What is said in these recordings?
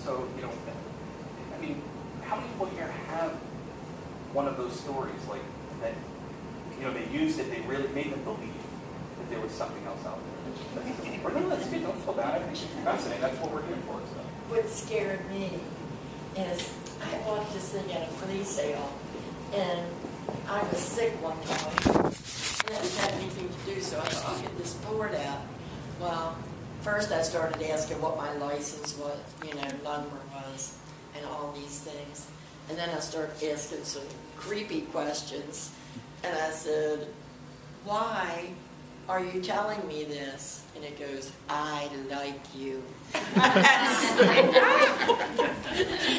So, you know, I mean, how many people here have one of those stories, like, that, you know, they used it, they really made them believe that there was something else out there? Or no, that's good, don't feel bad. I think it's fascinating. That's what we're here for. So. What scared me is I watched this thing at a flea sale, and I was sick one time, and I didn't have anything to do, so I thought, I'll get this board out. Well, first I started asking what my license was, you know, number was, and all these things. And then I started asking some creepy questions, and I said, why are you telling me this? And it goes, I like you.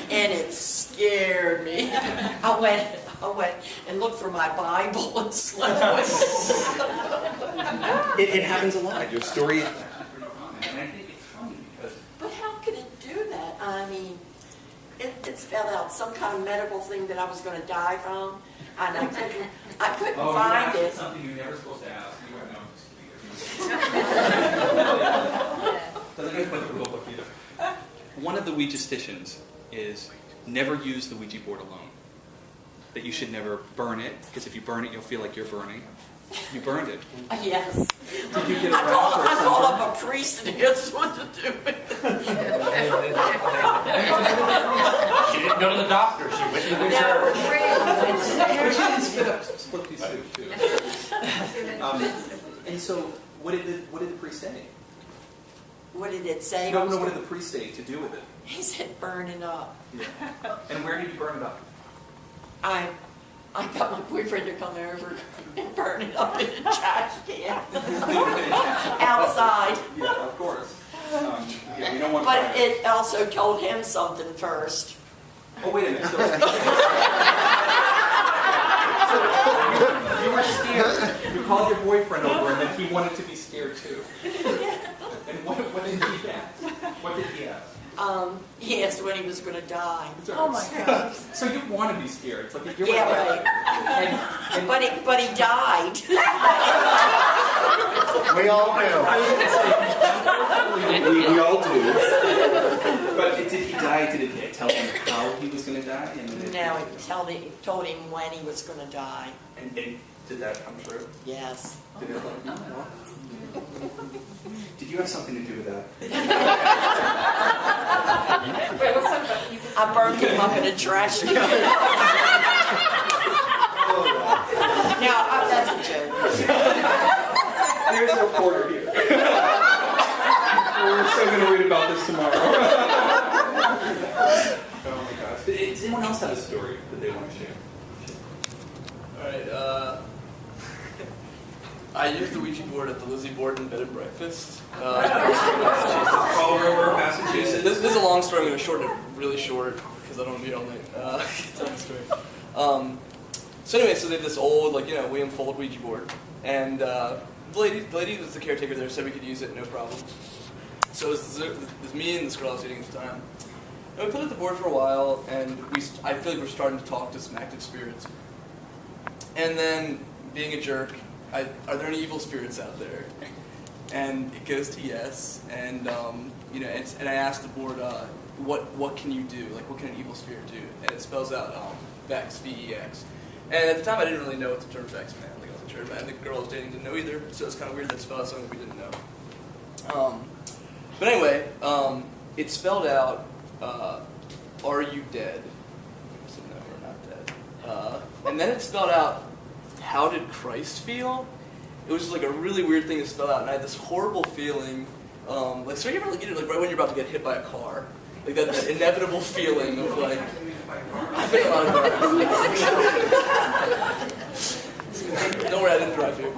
And it scared me. I went and looked for my Bible and slept. It happens a lot. Your story. And I think it's funny because. But how could it do that? I mean, it spelled out some kind of medical thing that I was going to die from, and I couldn't find it. Something you're never supposed to ask. You are One of the Ouija-stitions is never use the Ouija board alone. That you should never burn it, because if you burn it, you'll feel like you're burning. You burned it. Yes. Did you get a I called up a priest and he asked what to do with it. She didn't go to the doctor. She went to the church. But she didn't spit up split piece soup too. And so, what did the priest say? What did it say? No, what did the priest say to do with it? He said, burn it up. Yeah. And where did you burn it up? I got my boyfriend to come over and burn it up in a trash can. Outside. Yeah, of course. Yeah, we don't want but it also told him something first. Oh, wait a minute. So you were scared. You called your boyfriend over and then he wanted to be scared too. And what did he ask? What did he ask? He asked when he was going to die. Oh my God! So you want to be scared? It's like you're right. But he died. We all do. We all do. But did he die? Did it tell him how he was going to die? No, it told him when he was going to die. And did that come true? Yes. Did it? Did you have something to do with that? I burned him up in a trash can. Now, that's a joke. There's a reporter here. We're so going to read about this tomorrow. Oh my gosh. Does anyone else have a story that they want to share? Alright, I used the Ouija board at the Lizzie Borden Bed and Breakfast. Fall River, Massachusetts. This is a long story. I'm going to shorten it really short because I don't want to be all night. Tell the story. So anyway, so they had this old, William Fold Ouija board, and the lady that was the caretaker there said we could use it, no problem. So it was me and this girl I was dating at the time. And we played with the board for a while, and I feel like we're starting to talk to some active spirits. And then, being a jerk, are there any evil spirits out there? And it goes to yes, and and I asked the board, what can you do? Like, what can an evil spirit do? And it spells out Vex, V-E-X. And at the time, I didn't really know what the term Vex meant. Like, I wasn't sure, and the girl I was dating didn't know either. So it's kind of weird that it spelled out something we didn't know. But anyway, it spelled out, "Are you dead?" I said, no, we're not dead. And then it spelled out, "How did Christ feel?" It was just like a really weird thing to spell out, and I had this horrible feeling, so you ever get it like right when you're about to get hit by a car, like that inevitable feeling of like, I've been a lot of cars. Don't worry, I didn't drive here.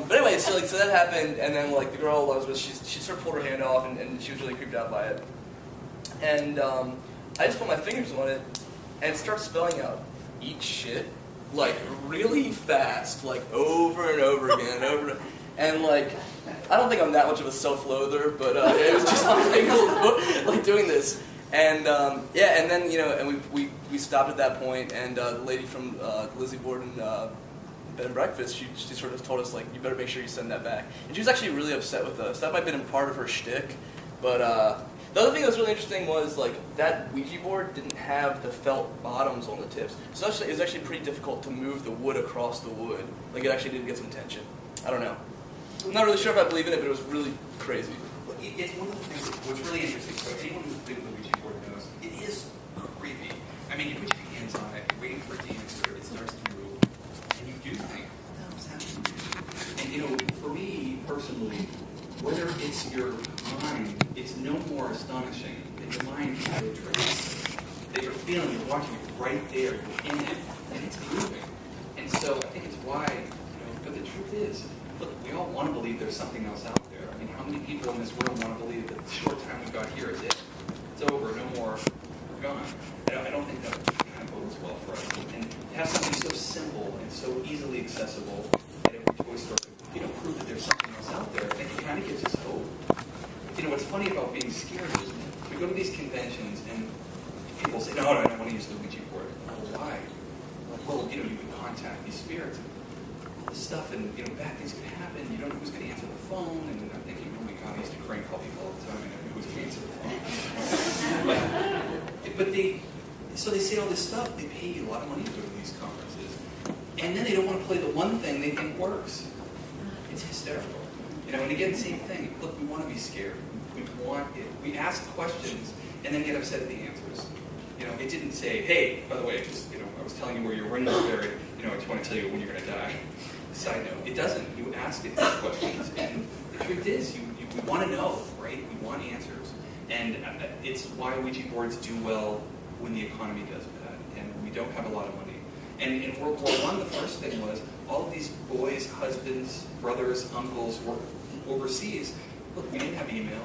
But anyway, so that happened, and then the girl I was with, she sort of pulled her hand off, and she was really creeped out by it, and I just put my fingers on it, and it starts spelling out, "Eat shit." Like really fast, like over and over again, and I don't think I'm that much of a self-loather, but it was just my fingers like doing this, and and then and we stopped at that point, and the lady from Lizzie Borden Bed and Breakfast, she sort of told us you better make sure you send that back, and she was actually really upset with us. That might have been part of her shtick, But the other thing that was really interesting was like that Ouija board didn't have the felt bottoms on the tips. So it was actually pretty difficult to move the wood across the wood. Like it actually did get some tension. I don't know. I'm not really sure if I believe in it, but it was really crazy. Well, it's one of the things what's really interesting. So anyone who's played with the Ouija board knows it is creepy. I mean, you put your hands on it, you're waiting for it to answer, it starts to move, and you do think, what the hell's happening? And you know, for me personally, whether it's your mind, it's no more astonishing than your mind tricks that you're feeling, you're watching it right there, you're in it, and it's moving. And so I think it's why, but the truth is, look, we all want to believe there's something else out there. I mean, how many people in this room want to believe that the short time we got here is it? It's over, no more, we're gone. I don't think that kind of bodes well for us. And to have something so simple and so easily accessible at every toy store, prove that there's something else out there, I think it kind of gives us hope. What's funny about being scared is we go to these conventions and people say, no, I don't want to use the Ouija board. Well, why? Like, well, you can contact these spirits. Stuff and bad things could happen. You don't know who's going to answer the phone, and I'm thinking, oh my God, I used to crank call people all the time, and I knew who was going to answer the phone. but they say all this stuff. They pay you a lot of money to go to these conferences, and then they don't want to play the one thing they think works. It's hysterical, And again, same thing. Look, we want to be scared. We want it. We ask questions and then get upset at the answers. It didn't say, hey, by the way, I was telling you where your ring was buried. I just want to tell you when you're going to die. Side note, it doesn't. You ask it these questions, and the truth is, we want to know, right? We want answers, and it's why Ouija boards do well when the economy does bad, and we don't have a lot of money. And in World War I, the first thing was all of these boys, husbands, brothers, uncles were overseas. Look, we didn't have email.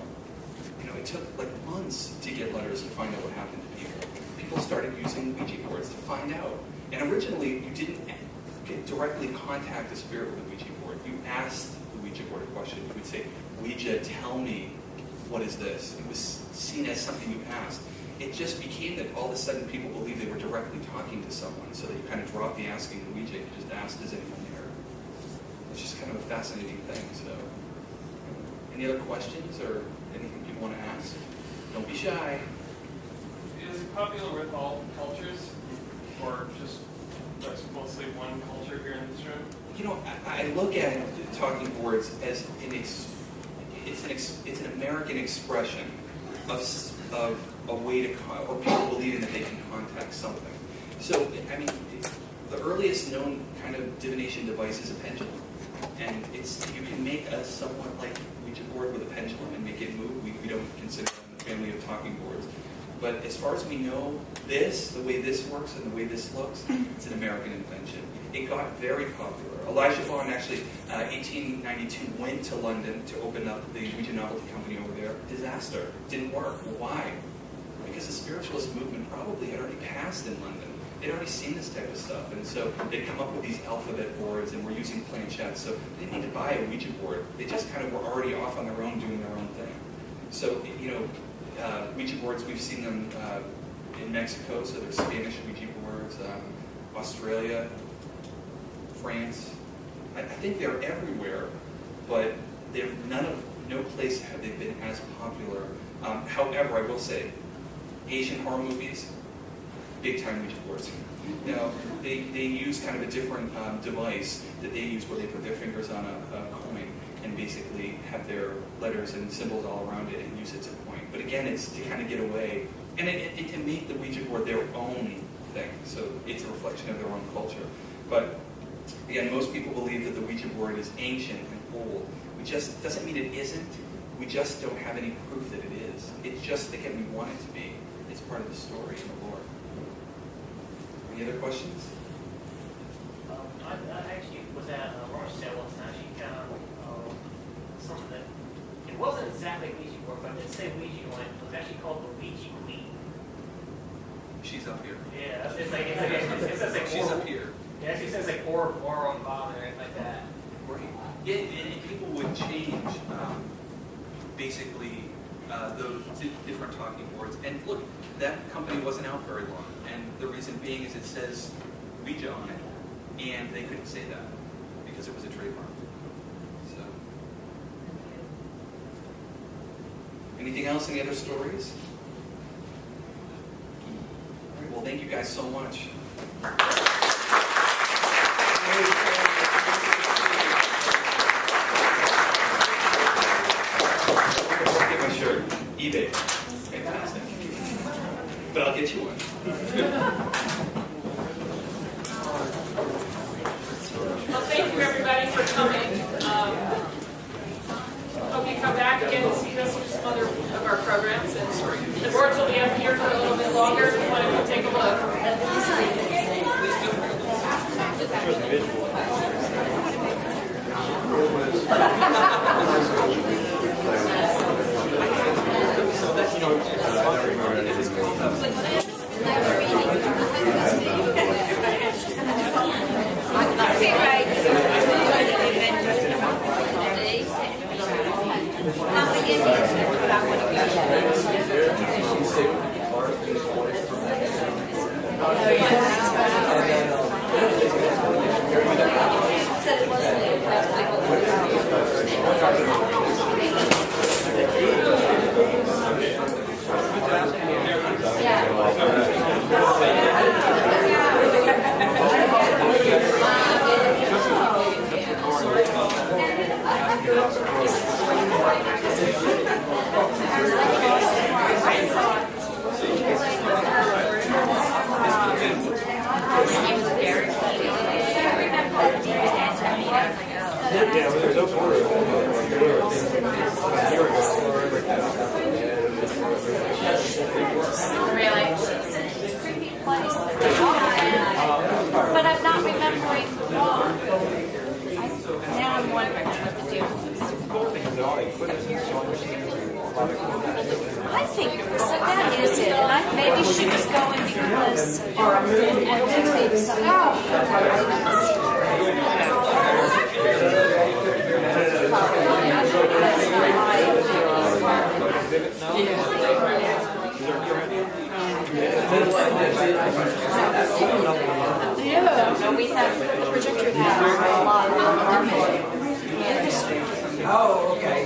It took like months to get letters to find out what happened to people. People started using Ouija boards to find out, and originally you didn't directly contact the spirit with a Ouija board. You asked the Ouija board a question. You would say, Ouija, tell me, what is this? It was seen as something you asked. It just became that all of a sudden people believed they were directly talking to someone, so that you kind of dropped the asking the Ouija, you just asked, is anyone there? It's just kind of a fascinating thing. So, any other questions or anything people want to ask? Don't be shy. Is it popular with all cultures, or just mostly one culture here in this room? I look at talking boards as it's an American expression of a way to, or people believing that they can contact something. So, I mean, the earliest known kind of divination device is a pendulum, and you can make a somewhat like Ouija board with a pendulum and make it move. We don't consider it in the family of talking boards. But as far as we know, the way this works and the way this looks, it's an American invention. It got very popular. Elijah Vaughn actually, 1892, went to London to open up the Ouija Novelty Company over there. Disaster. Didn't work. Well, why? Because the spiritualist movement probably had already passed in London. They'd already seen this type of stuff. And so they'd come up with these alphabet boards and were using planchettes. So they didn't need to buy a Ouija board. They just kind of were already off on their own doing their own thing. So, Ouija boards, we've seen them in Mexico, so there's Spanish Ouija boards, Australia, France. I think they're everywhere, but no place have they been as popular. However, I will say, Asian horror movies, big time Ouija boards. They use kind of a different device that they use where they put their fingers on a coin and basically have their letters and symbols all around it and use it to point. But again, it's to kind of get away, and it can make the Ouija board their own thing. So it's a reflection of their own culture. But again, most people believe that the Ouija board is ancient and old. Doesn't mean it isn't. We just don't have any proof that it is. It's just, again, we want it to be. It's part of the story and the lore. Any other questions? I actually was at a rummage sale once, and actually found something that it wasn't exactly a Ouija board, but it said Ouija on it. It was actually called the Ouija Queen. She's up here. Yeah, it says like She's up here. It actually says like or on the bottom and everything like that. Right. Yeah, and people would change basically those different talking boards. And look, that company wasn't out very long. And the reason being is it says Ouija on it, and they couldn't say that because it was a trademark. So, Anything else? Any other stories? All right, well, thank you guys so much. Get my shirt. eBay. Fantastic. But I'll get you one. Well, thank you everybody for coming. Hope you come back again and see us for some other of our programs. And the boards will be up here for a little bit longer if you want to take a look. But I'm not remembering why. Now I'm wondering what to do. I think so that is it. And maybe she was going because yeah, we have the projector has a lot of industry. Oh, okay.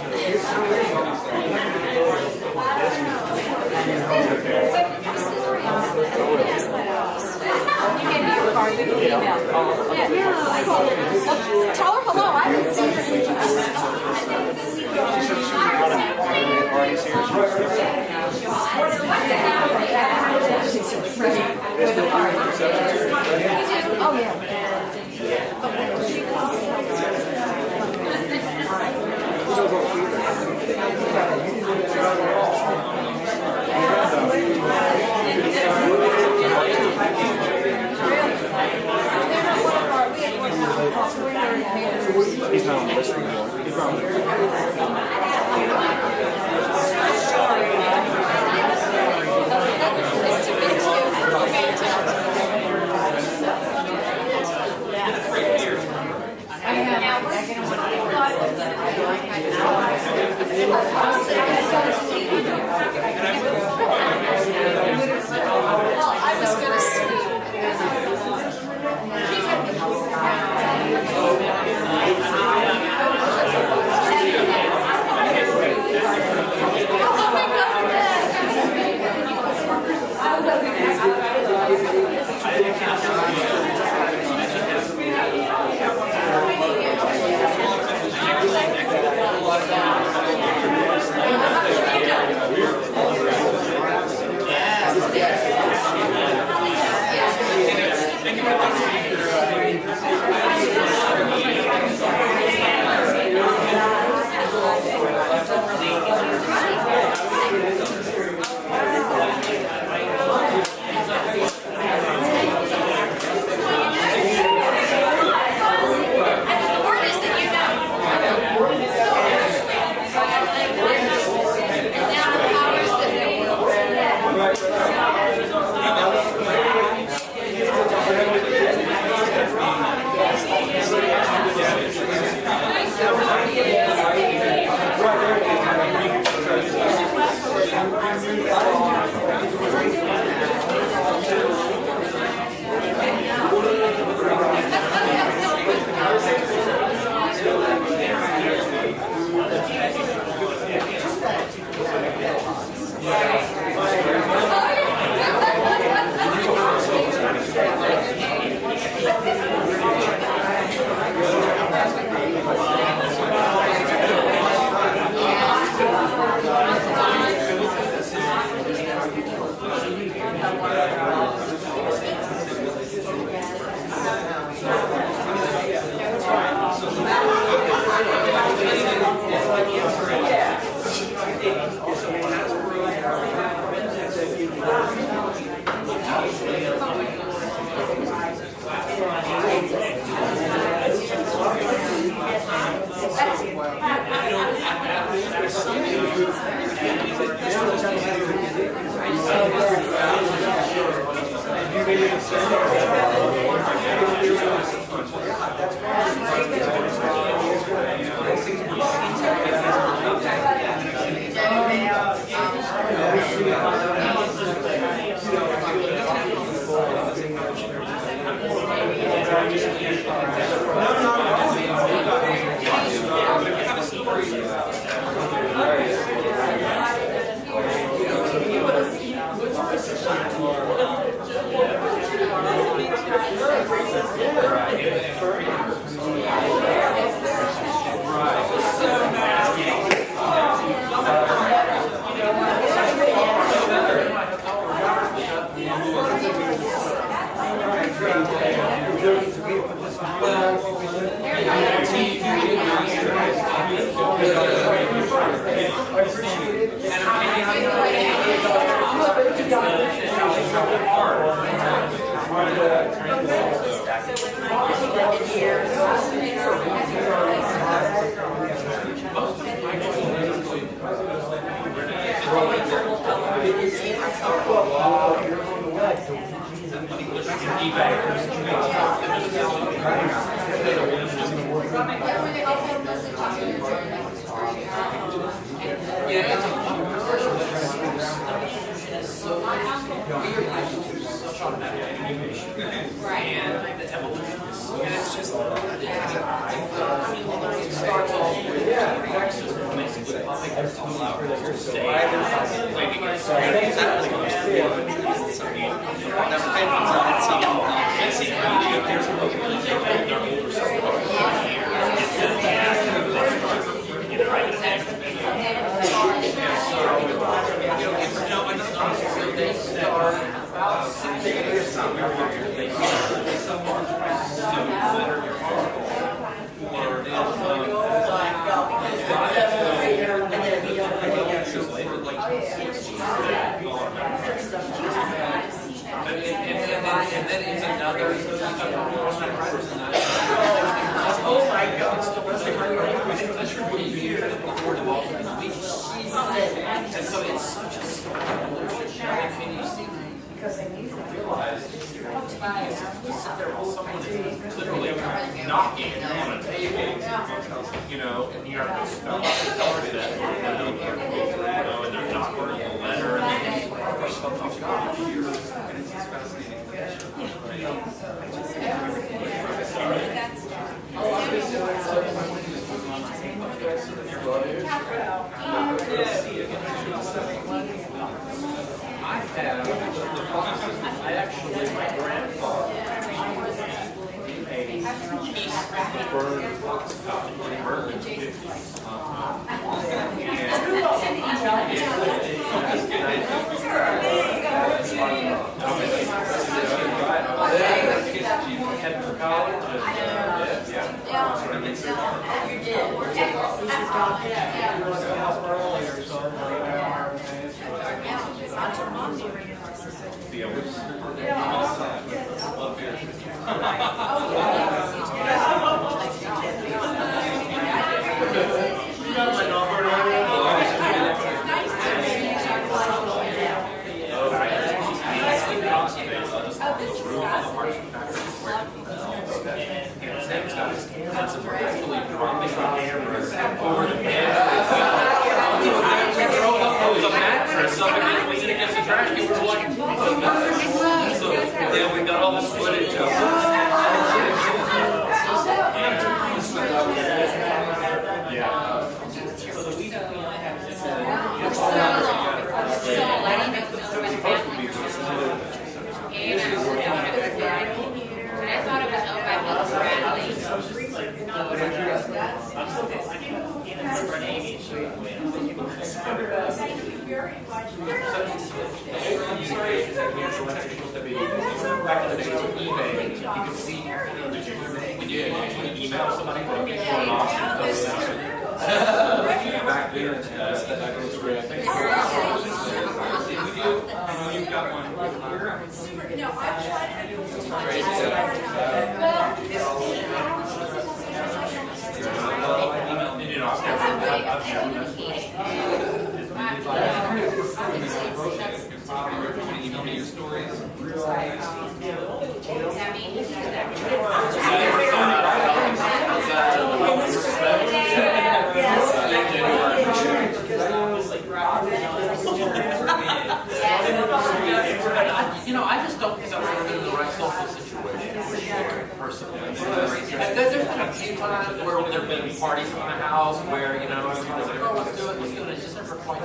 You gave me your card, you can email. Yeah, I did. Tell her hello. I haven't seen her Oh, yeah. Email me your stories. There's been a few times where there have been parties in my house where, you know, everyone's like, oh, let's do it, let's do it. It's just never quite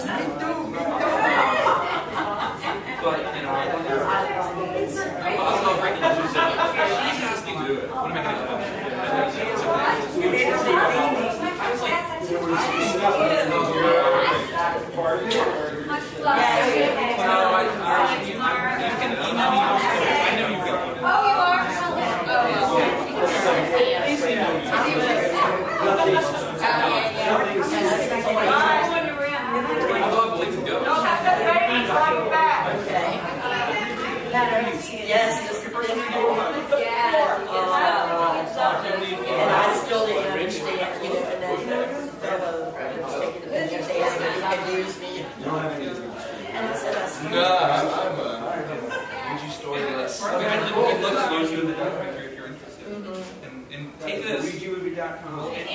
but, you know, I was not breaking the juice. Just need to do it. What am I going to do? Yes, this is and I still didn't understand, you know, and then fellow was taking the pictures, they asked me if I could use me. And I said, I'm a Ouija storyteller. We love to use you in the documentary if you're interested. And take this. VID00006. And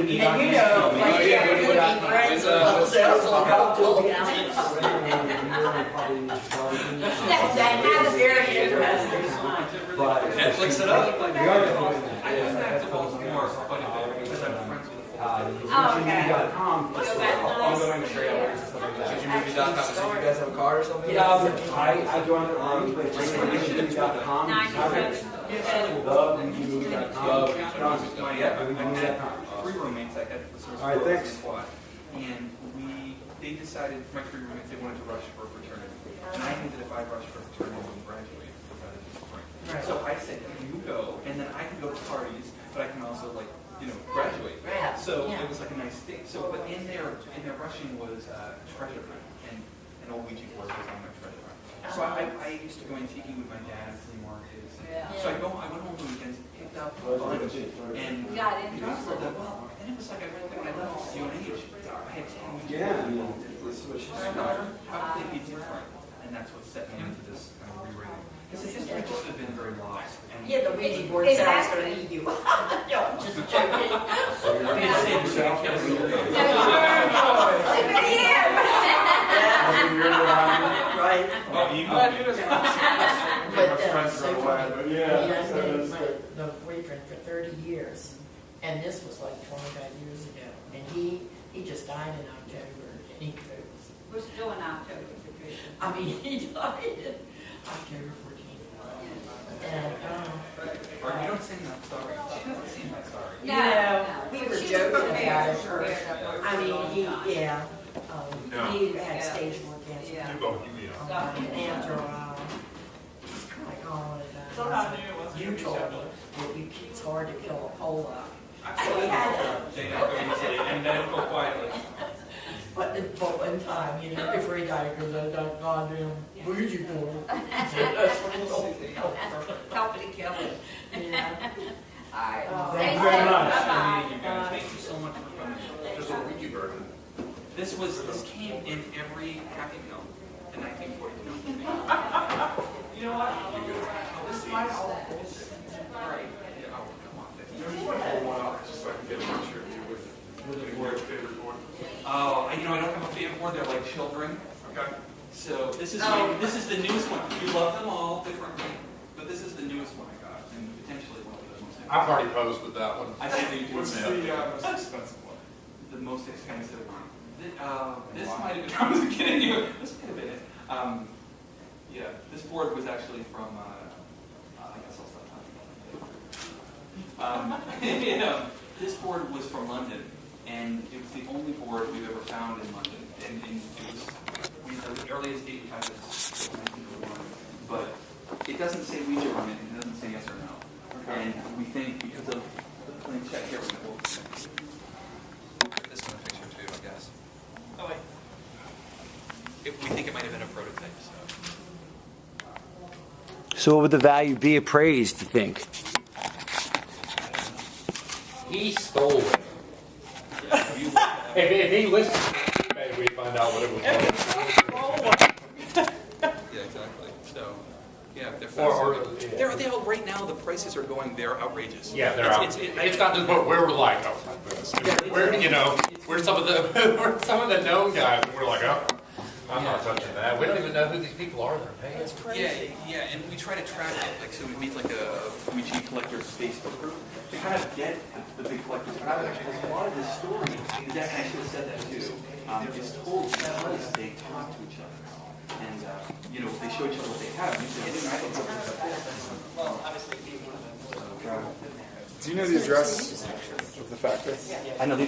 And email you know, like, yeah, we would be friends with all the sales on the whole That is very interesting. Netflix it up. We are I just have to post more quite a bit because I'm friends with the VID00006.com. Ongoing trailers and stuff like that. VID00006. So you guys have a card or something? Yeah, I joined it wrong, but it's VID00006.com. Three roommates I had the All right, thanks. squad, and they decided, my three roommates, they wanted to rush for fraternity, and I knew that if I rushed for fraternity, I wouldn't graduate without a disappoint. So I said, you go, and then I can go to parties, but I can also graduate. So it was like a nice thing. So, but in their rushing was treasure hunt, and an old Ouija board was on my treasure hunt. So I used to go antiquing with my dad at flea markets. So I went home on the weekends, picked up a bunch, and then it was like I left UNH. I had 10 years. Yeah. How could they be different? And that's what set me into this kind of rewriting. Because the history just had been very lost. And Yeah, the Ouija board said I was going to eat you. No, I'm just joking. Right. The boyfriend for 30 years, and this was like 25 years ago, and he just died in October, and he goes. We're still in October for Christmas. I mean, he died in October 14th. And, or you don't sing that sorry. She doesn't sing that sorry. you know, we were joking about it first. I mean, he had stage 4 cancer. And after a while, he's kind of like, oh, you told me that it's hard to kill a Pollock. So he had to. And then go quietly. But one time, you know, before he died, because I got goddamn Ouija board. That's what he told me. Help it kill it. Yeah. All right. Thank you very much. Thank you so much for coming. There's a Ouija version. This came in every Happy Meal in 1942. You know what? This is my all bullshit. All right. Yeah, oh, come on. Just so I can get a picture of you with your favorite board. Oh, I don't have a favorite board. They're like children. Okay. So this is the newest one. We love them all differently, but this is the newest one I got, and potentially one of the most. I've already posed with that one. I think you do. What's the most expensive one? The most expensive one. This might have been. I was kidding you. This might have been it. Yeah, this board was actually from. I guess I'll stop talking about it. This board was from London, and it was the only board we've ever found in London. And it was the earliest date we have is 1901, but it doesn't say Ouija on it, and it doesn't say yes or no. Okay. And we think because of the plain check here, we'll put this one a picture too, I guess. Oh wait. We think it might have been a prototype. So what would the value be appraised, you think? He stole it. If he listened, maybe we find out what it was. Yeah, exactly. So, yeah, they're fascinating. They're all right now. The prices are going. They're outrageous. Yeah, they're outrageous. It's not just what we're like. Oh my goodness. We're some of the known guys, and we're like, oh. I'm not touching that. We don't even know who these people are that are paying. That's crazy. Yeah, and we try to track it. Like, so we meet like a Ouija collectors Facebook group to kind of get the big collectors. And I was actually, a lot of this story is that, I should have said that too, is told because they talk to each other. And, you know, they show each other what they have. And you say, Well, obviously, Do you know the address of the factory? I know the